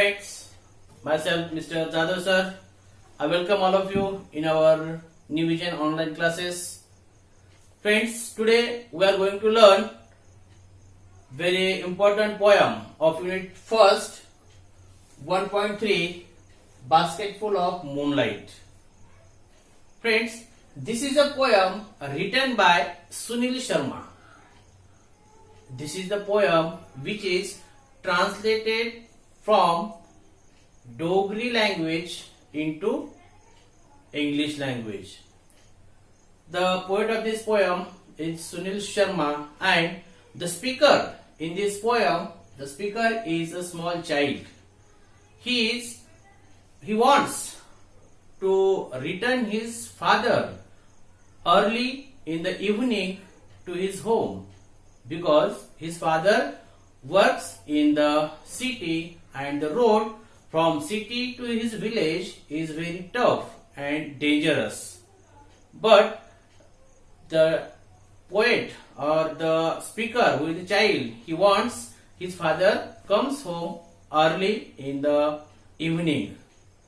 friends, myself Mr. Jadhav sir. I welcome all of you in our New Vision online classes. Friends, today we are going to learn very important poem of unit first 1.3 Basketful of Moonlight. Friends, this is a poem written by Sunil Sharma. This is the poem which is translated from Dogri language into English language. The poet of this poem is Sunil Sharma, and the speaker in this poem, the speaker is a small child. He wants to return his father early in the evening to his home because his father works in the city and the road from city to his village is very tough and dangerous. But the poet or the speaker who is the child, he wants his father comes home early in the evening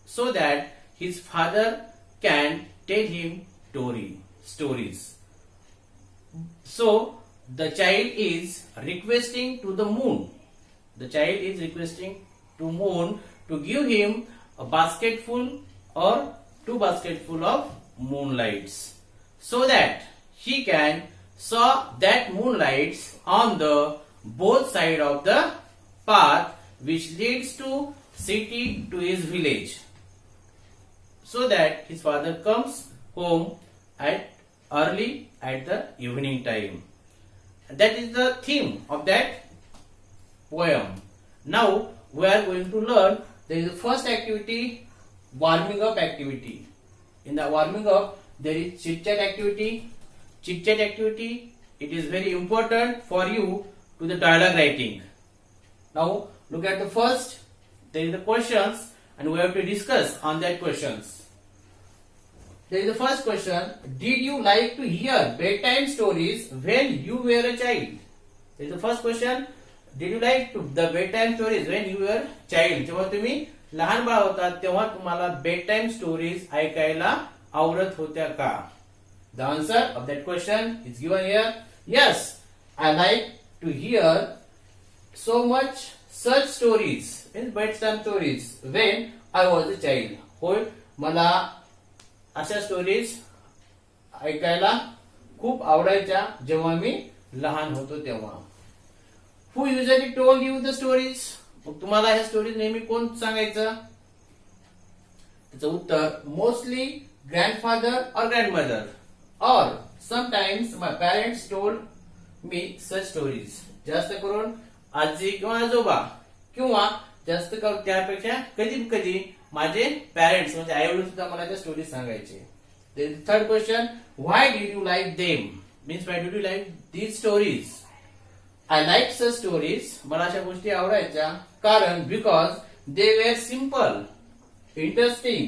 so that his father can tell him stories. So the child is requesting to the moon. The child is requesting to moon to give him a basketful or two basketful of moonlights so that he can saw that moonlights on the both side of the path which leads to city to his village so that his father comes home early at the evening time. That is the theme of that poem. Now we are going to learn there is the first activity, warming up activity. In the warming up there is chit chat activity. Chit chat activity, it is very important for you to the dialogue writing. Now look at the first, there is the questions and we have to discuss on that questions. There is the first question, did you like to hear bedtime stories when you were a child? There is the first question, did you like the bedtime stories when you were a child? जेव्हा तुम्ही लहान बाळ होता तेव्हा तुम्हाला bedtime stories ऐकायला आवडत होत्या का? The answer of that question is given here. Yes, I like to hear so much such stories, means bedtime stories, when I was a child. होय, मला अशा स्टोरीज ऐकायला खूप आवडायच्या जेव्हा मी लहान होतो तेव्हा. Who usually told you the stories? मग तुम्हाला ह्या स्टोरीज नेहमी कोण सांगायचं? त्याचं उत्तर mostly grandfather or grandmother, or sometimes my parents told me such stories. जास्त करून आजी किंवा आजोबा किंवा जास्त करून त्यापेक्षा कधी कधी माझे पॅरेंट्स म्हणजे आई वडील सुद्धा मला त्या स्टोरीज सांगायचे. Third question, why did you like them? Means why did you like these stories? I like such stories. मला अशा गोष्टी आवडायच्या कारण because they were simple, interesting,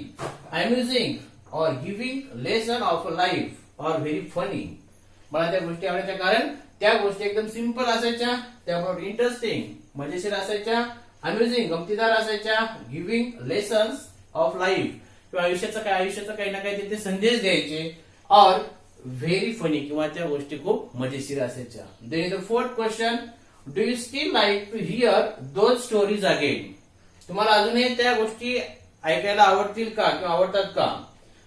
amusing or giving lesson of life or very funny. मला त्या गोष्टी आवडायच्या कारण त्या गोष्टी एकदम सिंपल असायच्या, त्यामुळे इंटरेस्टिंग, मजेशीर असायच्या, अम्युझिंग, गमतीदार असायच्या, गिव्हिंग लेसन्स ऑफ लाईफ किंवा आयुष्याचा काही ना काही तिथे संदेश द्यायचे, और व्हेरी फनी किंवा त्या गोष्टी खूप मजेशीर असायच्या. Then is the fourth question, do you still like to hear those stories again? तुम्हाला अजूनही त्या गोष्टी ऐकायला आवडतील का किंवा आवडतात का?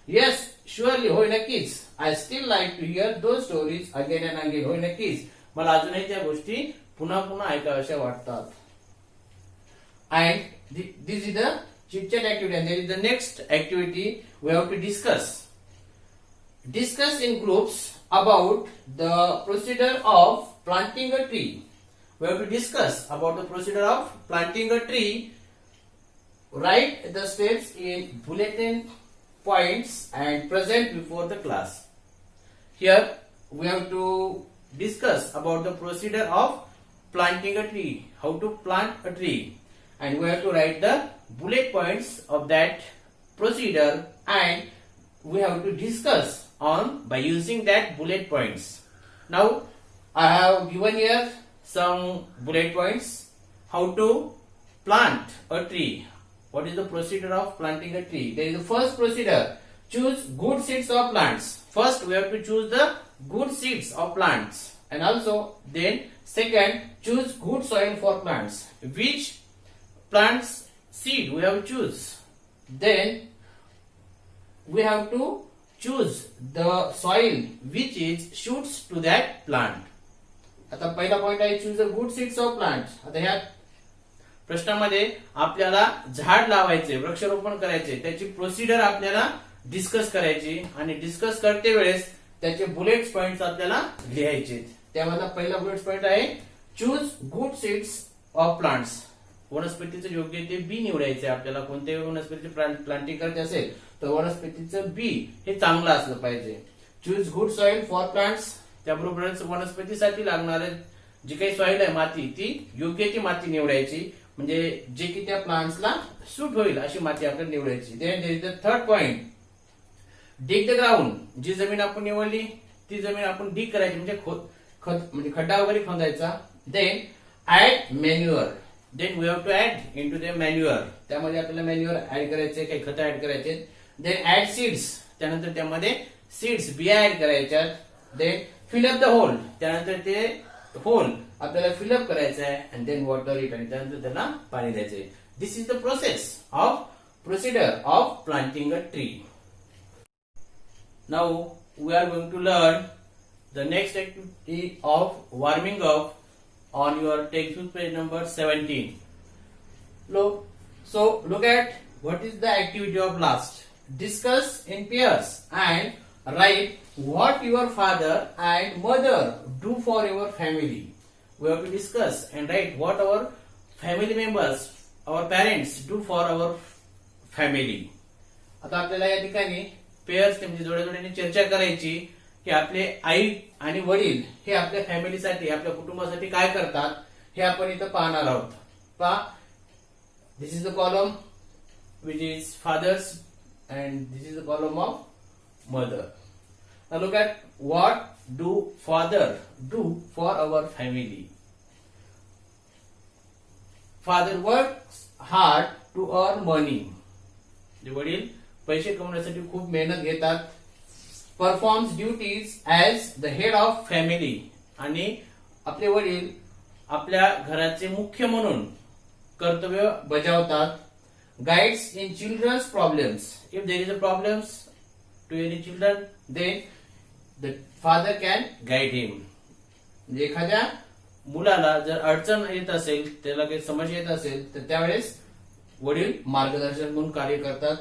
येस, शुअरली, होय नक्कीच. I still like to hear those stories again and again. होय नक्कीच, मला अजूनही त्या गोष्टी पुन्हा पुन्हा ऐकाव्याशा वाटतात. And this is the chit chat activity, and there is the next activity we have to discuss. Discuss in groups about the procedure of planting a tree. We have to discuss about the procedure of planting a tree. Write the steps in bulletin points and present before the class. Here we have to discuss about the procedure of planting a tree, how to plant a tree, and we have to write the bullet points of that procedure, and we have to discuss on by using that bullet points. Now I have given here some bullet points how to plant a tree. What is the procedure of planting a tree? There is the first procedure. Choose good seeds of plants. First, we have to choose the good seeds of plants, and also then second, choose good soil for plants. Which plants seed we have to choose? Then we have to choose the soil which is suits to that plant. आता पहिला point आहे choose the good seeds of plant. आता ह्या प्रश्नामध्ये आपल्याला झाड लावायचे, वृक्षारोपण करायचे, त्याची प्रोसिजर आपल्याला डिस्कस करायची आणि डिस्कस करते वेळेस त्याचे बुलेट पॉइंट्स आपल्याला लिहायचे. त्यामधला पहिला बुलेट पॉइंट आहे choose good seeds of plants. वनस्पतीचं योग्य ते बी निवडायचे. आपल्याला कोणत्याही वनस्पतीचे प्लांटिंग करायचे असेल तर वनस्पतीचं बी हे चांगलं असलं पाहिजे. Choose good soil for plants. त्याबरोबरच वनस्पतीसाठी लागणारे जी काही सॉइल आहे, माती, ती योग्य ती माती निवडायची, म्हणजे जे की त्या प्लांट्सला सूट होईल अशी माती आपल्याला निवडायची. Then there is the third point, dig the ground. जी जमीन आपण निवडली ती जमीन आपण डिग करायची, म्हणजे खड्डा वगैरे खोदायचा. Then add manure. Then we have to add into the manure. त्यामध्ये आपल्याला मॅन्युअर ऍड करायचे, काही खतं ऍड करायचे. Then add seeds. त्यानंतर त्यामध्ये सीड्स, बिया ऍड करायच्या. Then fill up the hole. त्यानंतर ते होल आपल्याला फिलअप करायचं आहे. And then water it. आणि त्यानंतर त्याला पाणी द्यायचंय. This is the process of procedure of planting a tree. Now we are going to learn the next activity of warming up on your textbook page number 17. So look at what is the activity of last. Discuss in pairs and write what your father and mother do for your family. We have to discuss and write what our family members, our parents do for our family. आता आपल्याला या ठिकाणी pairs म्हणजे जोड्या चर्चा करायची की आपले आई आणि वडील हे आपल्या फॅमिलीसाठी, आपल्या कुटुंबासाठी काय करतात हे आपण इथं पाहणार आहोत. पहा, this is the column which is fathers and this is the column of mother. Now look at what do father do for our family. Father works hard to earn money. जे वडील पैसे कमवण्यासाठी खूप मेहनत घेतात. Performs duties as the head of family. आणि आपले वडील आपल्या घराचे मुख्य म्हणून कर्तव्य बजावतात. Guides in children's problems. If there is a problems to any children, then the father can guide him. म्हणजे एखाद्या मुलाला जर अडचण येत असेल, त्याला काही समस्या येत असेल तर त्यावेळेस वडील मार्गदर्शन म्हणून कार्य करतात.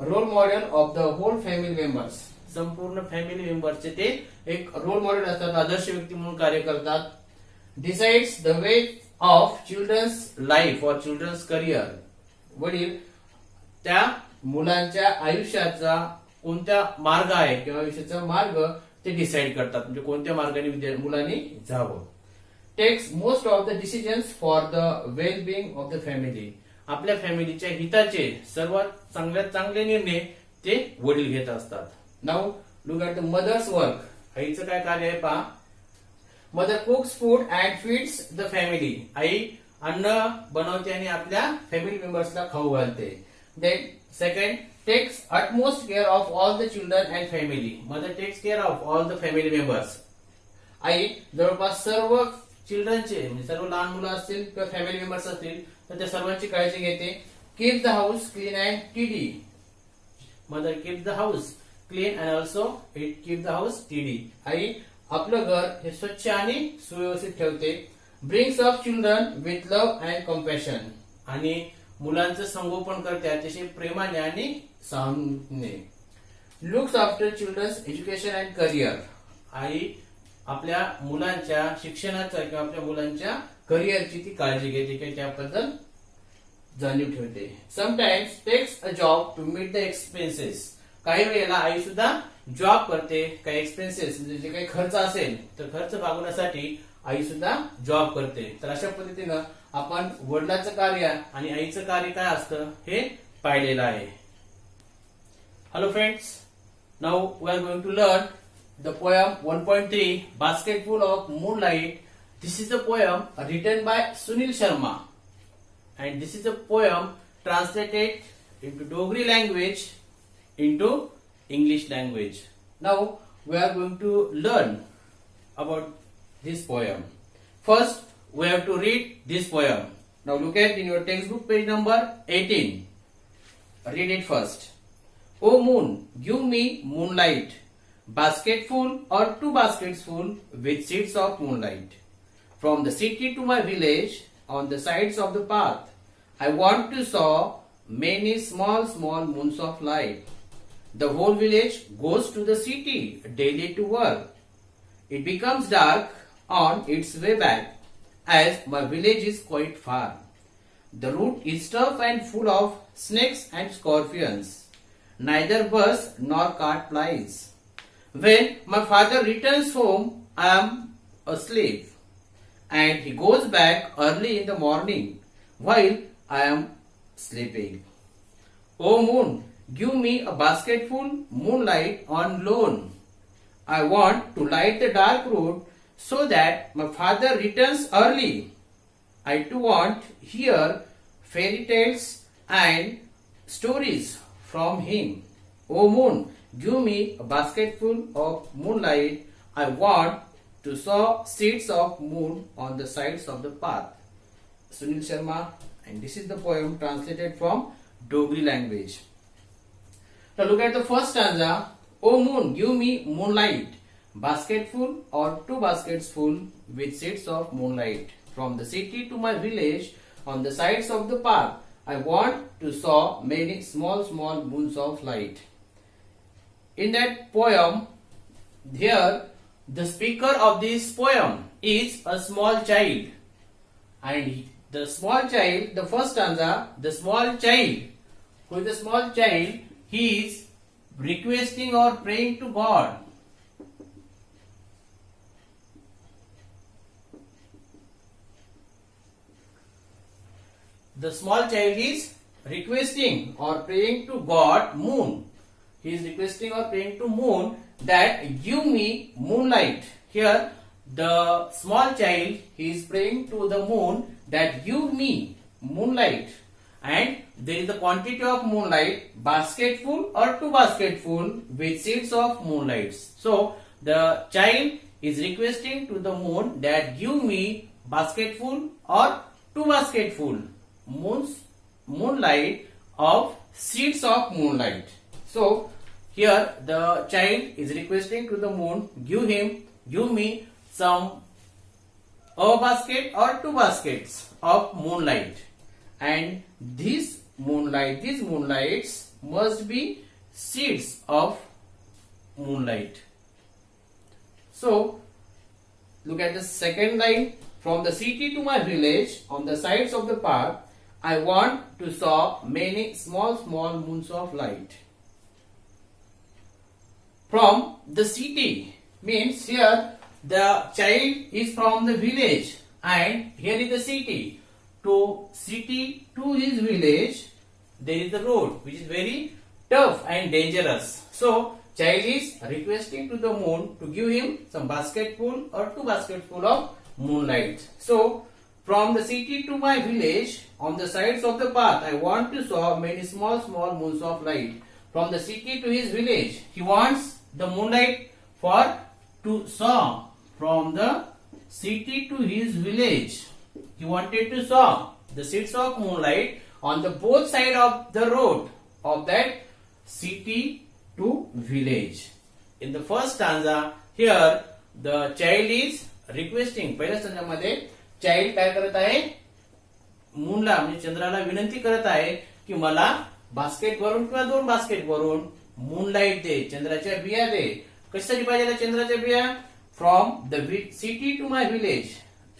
Role model of the whole family members. संपूर्ण फॅमिली मेंबरचे ते एक रोल मॉडेल असतात, आदर्श व्यक्ती म्हणून कार्य करतात. Decides the way of children's life और चिल्ड्रन्स करिअर. वडील त्या मुलांच्या आयुष्याचा कोणता मार्ग आहे किंवा आयुष्याचा मार्ग ते डिसाइड करतात, म्हणजे कोणत्या मार्गाने मुलांनी जावं. Takes most of the decisions for the well being of the family. आपल्या फॅमिलीच्या हिताचे सर्वात चांगल्यात चांगले निर्णय ते वडील घेत असतात. Now look at the mother's work. आईचं काय कार्य आहे पहा. Mother cooks food and feeds the family. आई अन्न बनवते आणि आपल्या फॅमिली मेंबर्सला खाऊ घालते. Then second, takes utmost care of all the children and family. Mother takes care of all the family members. आई जवळपास सर्व चिल्ड्रनचे, म्हणजे सर्व लहान मुलं असतील किंवा फॅमिली मेंबर्स असतील तर त्या सर्वांची काळजी घेते. Keep the house clean and tidy. Mother keeps the house clean and also it keeps the house tidy. आई आपलं घर हे स्वच्छ आणि सुव्यवस्थित ठेवते. Brings up children with love and compassion. आणि मुलांचं संगोपन करते अतिशय प्रेमाने आणि सहानुभूतीने. Looks after children's education and career. आई आपल्या मुलांच्या शिक्षणाचा किंवा आपल्या मुलांच्या करिअरची ती काळजी घेते किंवा त्याबद्दल जाणीव ठेवते. Sometimes takes a job to meet the expenses. काही वेळेला आई सुद्धा जॉब करते. काही एक्सपेन्सेस म्हणजे जे काही खर्च असेल तर खर्च भागवण्यासाठी आई सुद्धा जॉब करते. तर अशा पद्धतीनं आपण वडिलांचं कार्य आणि आईचं कार्य काय असतं हे पाहिलेलं आहे. Hello friends, now we are going to learn the poem 1.3 Basketful of Moonlight. This is the poem written by Sunil Sharma and this is a poem translated into Dogri language into English language. Now we are going to learn about this poem. First, we have to read this poem. Now look at in your textbook page number 18. Read it first. O moon, give me moonlight, basketful or 2 baskets full with seeds of moonlight. From the city to my village, on the sides of the path, I want to saw many small moons of light. The whole village goes to the city daily to work. It becomes dark on its way back, as my village is quite far. The route is tough and full of snakes and scorpions. Neither bus nor cart plies. When my father returns home, I am asleep, and he goes back early in the morning while I am sleeping. O moon, give me a basketful moonlight on loan. I want to light the dark road so that my father returns early. I too want hear fairy tales and stories from him. O moon, give me a basketful of moonlight. I want to saw seeds of moon on the sides of the path. Sunil Sharma, and this is the poem translated from Dogri language. Now look at the first stanza. O moon, give me moonlight, basketful or 2 baskets full with seeds of moonlight. From the city to my village, on the sides of the path, I want to saw many small moons of light. In that poem, here the speaker of this poem is a small child, and the small child, the first stanza, the small child, who is the small child, he is requesting or praying to God. The small child is requesting or praying to God, moon. He is requesting or praying to moon that give me moonlight. Here the small child, he is praying to the moon that give me moonlight, and there is the quantity of moonlight, basketful or 2 basketful with seeds of moonlight. So the child is requesting to the moon that give me basketful or 2 basketful moonlight of seeds of moonlight. So here the child is requesting to the moon, give me some a basket or 2 baskets of moonlight, and these moonlights must be seeds of moonlight. So look at the second line. From the city to my village, on the sides of the path, I want to saw many small moons of light. From the city means here the child is from the village, and here is the city. To his village there is a road which is very tough and dangerous. So child is requesting to the moon to give him some basketful or 2 basketful of moonlight. So from the city to my village, on the sides of the path, I want to saw many small moons of light. From the city to his village, he wants the moonlight for to saw. From the city to his village, he wanted to saw the seeds of moonlight on the both side of the road of that city to village. In the first stanza, here the child is requesting. पहिल्या संदर्भामध्ये child काय करत आहे, मूनला म्हणजे चंद्राला विनंती करत आहे की मला बास्केट भरून किंवा 2 बास्केट भरून मूनलाइट दे, चंद्राच्या बिया दे. कशासाठी पाहिजे चंद्राच्या बिया? From the city to my village,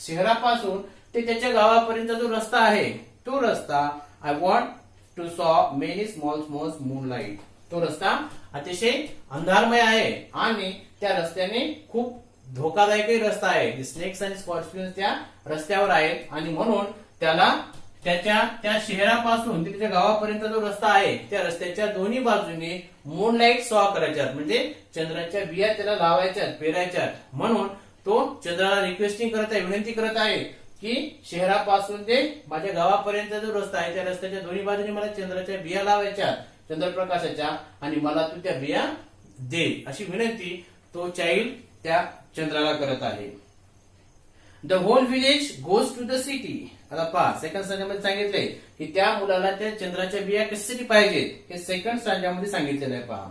शहरापासून ते त्याच्या गावापर्यंतचा जो रस्ता आहे तो रस्ता I want to saw many small moonlight. तो रस्ता अतिशय अंधारमय आहे आणि त्या रस्त्याने खूप धोकादायक रस्ता आहे. स्नेक्स आणि स्कॉर्पियन्स त्या रस्त्यावर आहेत आणि म्हणून त्याला त्या शहरापासून त्याच्या गावापर्यंत जो रस्ता आहे त्या रस्त्याच्या दोन्ही बाजूने मूनलाइट सॉ करायच्यात, म्हणजे चंद्राच्या बिया त्याला लावायच्यात, पेरायच्यात. म्हणून तो चंद्राला रिक्वेस्टिंग करत आहे, विनंती करत आहे की शहरापासून ते माझ्या गावापर्यंतचा जो रस्ता आहे त्या रस्त्याच्या दोन्ही बाजूने मला चंद्राच्या बिया लावायच्या चंद्रप्रकाशाच्या आणि मला तू त्या बिया दे अशी विनंती तो चाइल्ड त्या चंद्राला करत आहे. The whole village goes to the city. आता पहा सेकंड स्टँजामध्ये सांगितलंय की त्या मुलाला त्या चंद्राच्या बिया कशासाठी पाहिजेत हे सेकंड स्टँजामध्ये सांगितलेलं आहे. पहा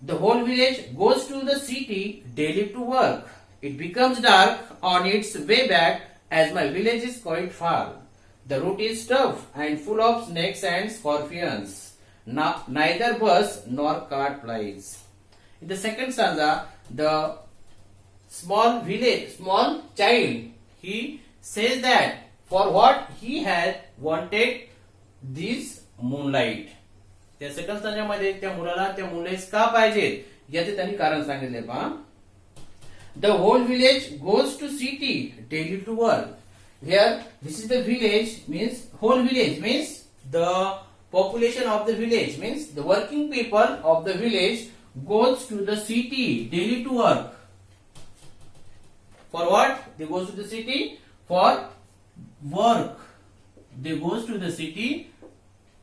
the whole village goes to the city daily to work. It becomes dark on its way back as my village is quite far. The route is tough and full of snakes and scorpions. Neither bus nor cart plies. In the second stanza, the small child, he says that for what he had wanted this moonlight. त्या second स्टँजामध्ये त्या मुलाला त्या moonlight का पाहिजेत याचे त्यांनी कारण सांगितले. पहा the whole village goes to city daily to work. Here this is the village means whole village means the population of the village means the working people of the village goes to the city daily to work. For what they goes to the city? For work. They goes to the city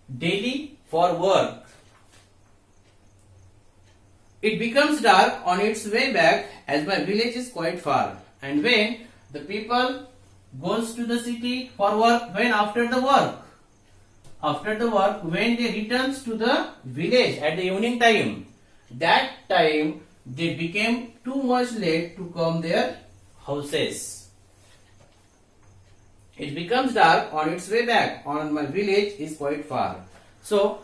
daily for work. It becomes dark on its way back as my village is quite far. And when the people goes to the city for work, when after the work, when they returns to the village at the evening time, that time they became too much late to come their houses. It becomes dark on its way back on my village is quite far. So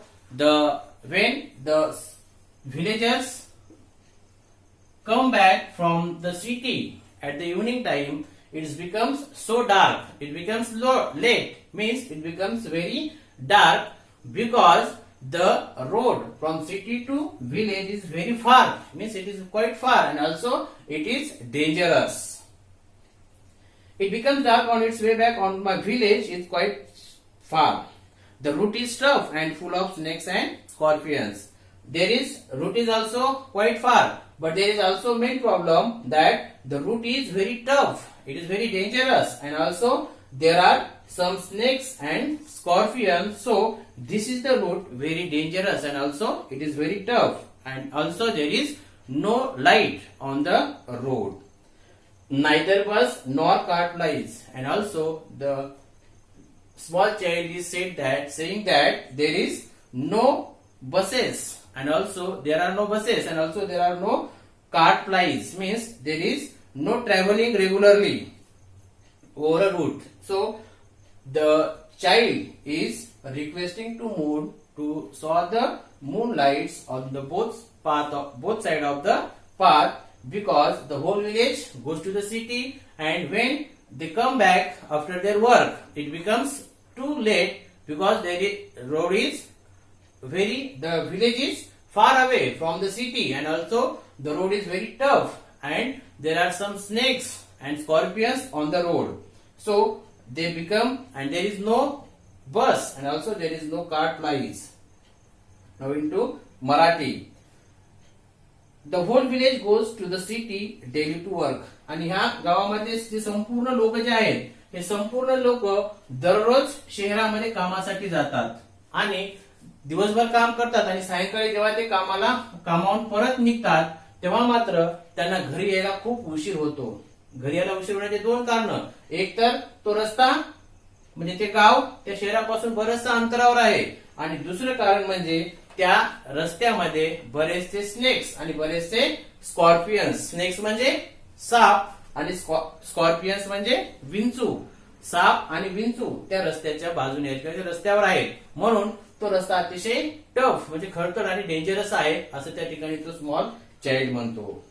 when the villagers come back from the city at the evening time, it becomes so dark, it becomes late, means it becomes very dark because the road from city to village is very far, means it is quite far and also it is dangerous. It becomes dark on its way back on my village is quite far. The route is tough and full of snakes and scorpions. Route is also quite far, but there is also main problem that the route is very tough. It is very dangerous, and also there are some snakes and scorpions. So this is the route very dangerous, and also it is very tough, and also there is no light on the road. Neither bus nor cart lies, and also the small child is saying that there is no buses. And also there are no buses and also there are no cart plies, means there is no traveling regularly over a route. So the child is requesting to moon to saw the moonlights on the both side of the path because the whole village goes to the city and when they come back after their work it becomes too late because the village is far away from the city and also the road is very tough and there are some snakes and scorpions on the road. So they become and there is no bus and also there is no cart plies. Now into Marathi. The whole village goes to the city daily to work. आणि ह्या गावामध्ये जे संपूर्ण लोक जे आहेत हे संपूर्ण लोक दररोज शहरामध्ये कामासाठी जातात आणि दिवसभर काम करतात आणि सायंकाळी जेव्हा ते कामावून परत निघतात तेव्हा मात्र त्यांना घरी यायला खूप उशीर होतो. घरी यायला उशीर होण्याचे दोन कारण. एक तर तो रस्ता म्हणजे ते गाव त्या शहरापासून बरचसा अंतरावर आहे आणि दुसरं कारण म्हणजे त्या रस्त्यामध्ये बरेचसे स्नेक्स आणि बरेचसे स्कॉर्पियन्स. स्नेक्स म्हणजे साप आणि स्कॉर्पियन्स म्हणजे विंचू. साप आणि विंचू त्या रस्त्याच्या बाजूने आहेत किंवा रस्त्यावर आहेत म्हणून तो रस्ता अतिशय टफ म्हणजे खडतर आणि डेंजरस आहे असं त्या ठिकाणी तो स्मॉल चाइल्ड म्हणतो.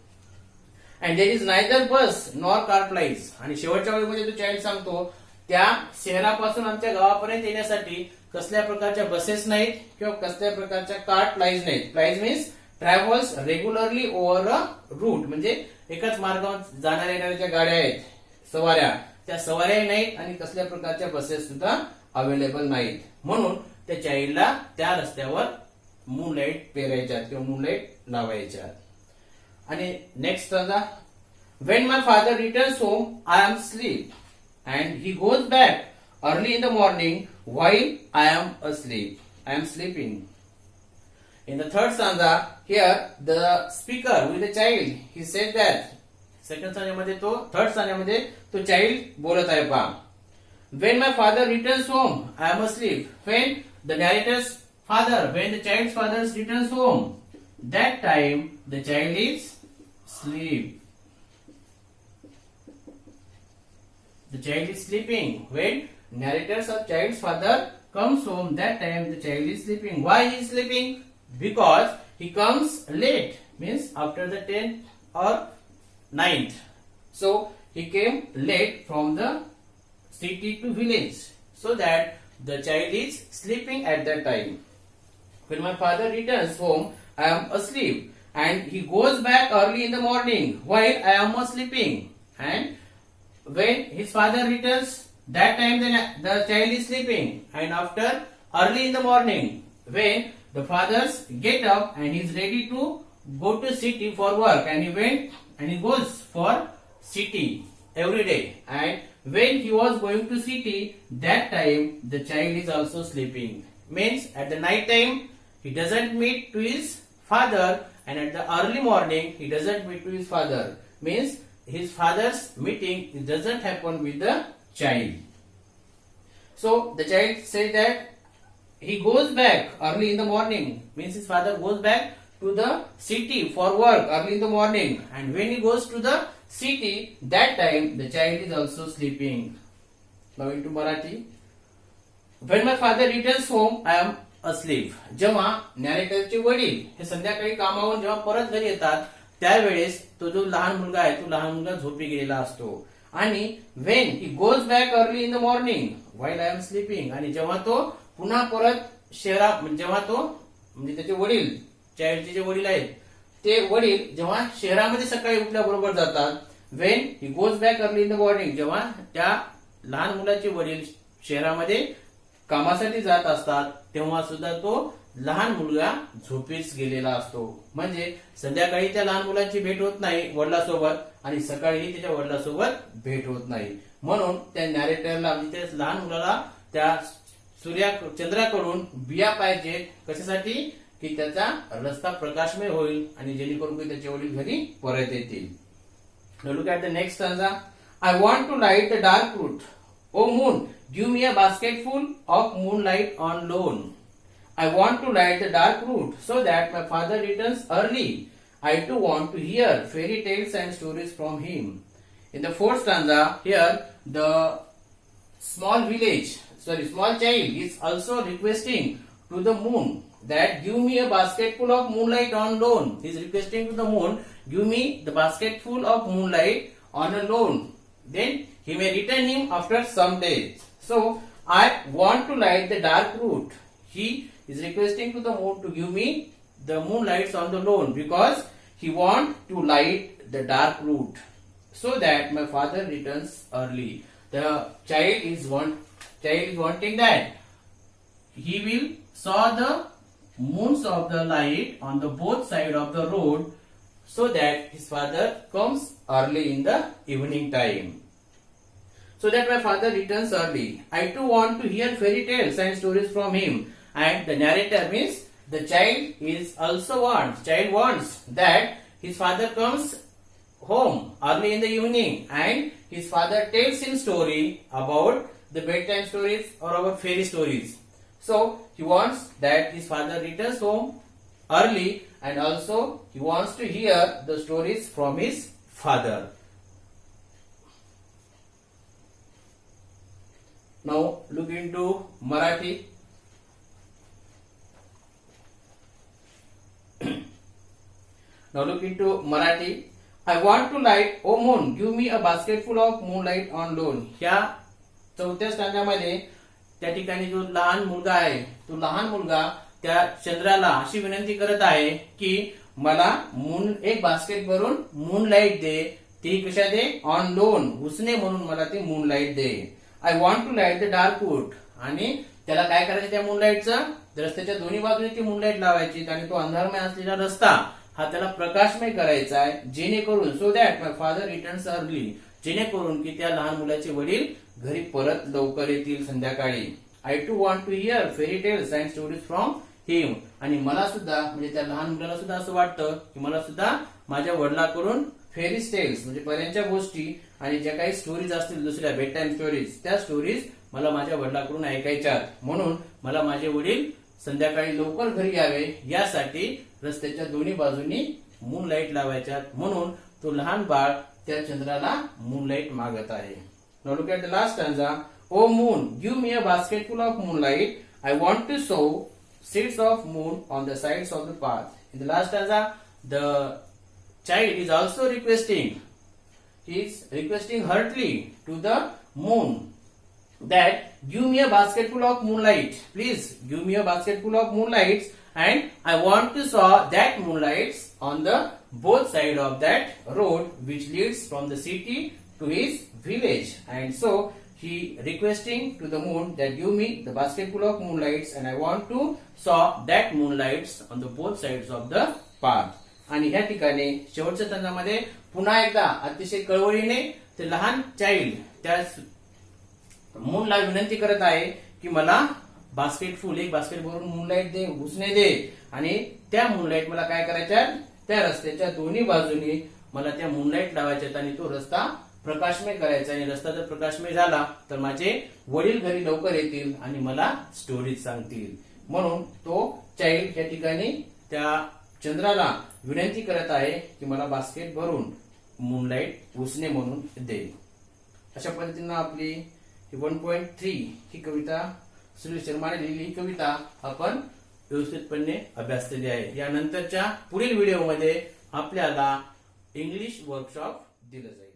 अँड देर इज नायदर बस नॉर कार plies. आणि शेवटच्या वेळेमध्ये तो चाइल्ड सांगतो त्या शहरापासून आमच्या गावापर्यंत येण्यासाठी कसल्या प्रकारच्या बसेस नाहीत किंवा कसल्या प्रकारच्या कार्ट plies नाहीत. plies means travels regularly over a route म्हणजे एकाच मार्गावर जाणाऱ्या येणाऱ्या ज्या गाड्या आहेत सवाऱ्या त्या सवाऱ्याही नाहीत आणि कसल्या प्रकारच्या बसेस सुद्धा अवेलेबल नाहीत म्हणून त्या चाइल्डला त्या रस्त्यावर मूनलाईट पेरायच्या किंवा मूनलाईट लावायच्या. आणि next when my father returns home I am sleep. and he goes back early in the morning while I am asleep. I am sleeping. In the third stanza, here the speaker with the child, he said that. Second stanza मध्ये third stanza मध्ये तो child बोलत आहे पहा. When my father returns home, I am asleep. When the narrator's father, when the child's father returns home, that time the child is asleep. The child is sleeping. When narrator's or child's father comes home, that time the child is sleeping. Why he is sleeping? Because he comes late, means after the 10th or 9th. So he came late from the city to village, so that the child is sleeping at that time. When my father returns home, I am asleep, and he goes back early in the morning while I am sleeping. And when his father returns, that time the child is sleeping. And after early in the morning, when the fathers get up and he is ready to go to city for work, and he went and he goes for city every day. And when he was going to city, that time the child is also sleeping. Means at the night time he doesn't meet to his father, and at the early morning he doesn't meet to his father. Means his father's meeting, it doesn't happen with the child. So the child said that he goes back early in the morning, means his father goes back to the city for work early in the morning, and when he goes to the city, that time the child is also sleeping. Now into Marathi. When my father returns home, I am asleep. जेव्हा नॅरेटरचे वडील हे संध्याकाळी कामावरून जेव्हा परत घरी येतात, त्यावेळेस तो जो लहान मुलगा आहे, तो लहान मुलगा झोपी गेलेला असतो. आणि when he goes back early in the morning while I am sleeping, आणि जेव्हा तो पुन्हा परत जेव्हा तो म्हणजे त्याचे वडील, चाइल्डचे जे वडील आहेत, ते वडील जेव्हा शहरामध्ये सकाळी उठल्याबरोबर जातात, when he goes back early in the morning, जेव्हा त्या लहान मुलाचे वडील शहरामध्ये कामासाठी जात असतात, तेव्हा सुद्धा तो लहान मुलगा झोपेस गेलेला असतो. म्हणजे संध्याकाळी त्या लहान मुलाची भेट होत नाही वडिलांसोबत, आणि सकाळी त्याच्या वडिलांसोबत भेट होत नाही. म्हणून त्या नॅरेटरला म्हणजे त्या लहान मुलाला त्या चंद्राकडून बिया पाहिजे. कशासाठी? की त्याचा रस्ता प्रकाशमय होईल आणि जेणेकरून त्याचे वडील घरी परत येतील. Look at the next stanza. I want to light the dark route. O moon, give me a basketful of moonlight on loan. I want to light the dark route so that my father returns early. I too want to hear fairy tales and stories from him. In the fourth stanza, here the small child is also requesting to the moon that give me a basketful of moonlight on loan. He is requesting to the moon, give me the basketful of moonlight on a loan. Then he may return him after some days. So I want to light the dark route. He is requesting to the moon to give me the moonlights on the loan, because he wants to light the dark route so that my father returns early. The child is wanting that he will saw the moons of the light on the both side of the road, so that his father comes early in the evening time. So that my father returns early. I too want to hear fairy tales and stories from him. And the narrator means the child wants that his father comes home early in the evening and his father tells him story about the bedtime stories or about fairy stories. So he wants that his father returns home early, and also he wants to hear the stories from his father. Now look into Marathi. Now look into Marathi. I want to light, O moon, give me a basketful of moonlight on loan. ह्या चौथ्या स्टँडामध्ये त्या ठिकाणी जो लहान मुलगा आहे, तो लहान मुलगा त्या चंद्राला अशी विनंती करत आहे की मला एक बास्केट भरून मूनलाईट दे. ती कशा दे? ऑन लोन, उसने म्हणून मला ती मूनलाईट दे. I want to light the dark route. आणि त्याला काय करायचं त्या मूनलाईटचं? रस्त्याच्या दोन्ही बाजूने ती मूनलाईट लावायची आणि तो अंधारमय असलेला रस्ता हा त्याला प्रकाशमय करायचा आहे, जेणेकरून so that my father returns early, जेणेकरून की त्या लहान मुलाचे वडील घरी परत लवकर येतील संध्याकाळी. I too want to hear fairy tales and stories from him. आणि मला सुद्धा म्हणजे त्या लहान मुलाला सुद्धा असं वाटतं की मला सुद्धा माझ्या वडिलांकडून फेरी टेल्स म्हणजे पर्यंतच्या गोष्टी आणि ज्या काही स्टोरीज असतील दुसऱ्या बेड टाइम स्टोरीज त्या स्टोरीज मला माझ्या वडिलांकडून ऐकायच्या. म्हणून मला माझे वडील संध्याकाळी लवकर घरी यावे यासाठी रस्त्याच्या दोन्ही बाजूनी मूनलाईट लावायच्यात. म्हणून तो लहान बाळ त्या चंद्राला मूनलाईट मागत आहे. Now look at the last stanza. Oh moon, give me a basketful of moonlight. I want to sow seeds of moon on the sides of the path. In the last stanza, the child is also requesting. He is requesting heartily to the moon that give me a basketful of moonlight. Please give me a basketful of moonlights, and I want to sow that moonlights on the both side of that road which leads from the city to his village. And so he requesting to the moon that give me the basketful of moonlights, and I want to sow that moonlights on the both sides of the path. आणि ह्या ठिकाणी शेवटच्या तंत्रामध्ये पुन्हा एकदा अतिशय कळवळीने ते लहान child त्या मूनला विनंती करत आहे की मला बास्केटफुल एक बास्केट भरून मूनलाईट दे, उसने दे. आणि त्या मूनलाईट मला काय करायच्या त्या रस्त्याच्या दोन्ही बाजूनी मला त्या मूनलाईट लावायच्यात आणि तो रस्ता प्रकाशमय करायचा. आणि रस्ता जर प्रकाशमय झाला तर माझे वडील घरी लवकर येतील आणि मला स्टोरीज सांगतील. म्हणून तो चाइल्ड या ठिकाणी त्या चंद्राला विनंती करत आहे की मला बास्केट भरून मूनलाईट उसने म्हणून दे. अशा पद्धतीनं आपली 1.3 ही कविता सुनील शर्माने लिहिलेली ही कविता आपण व्यवस्थितपणे अभ्यासलेली आहे. यानंतरच्या पुढील व्हिडिओमध्ये आपल्याला इंग्लिश वर्कशॉप दिलं जाईल.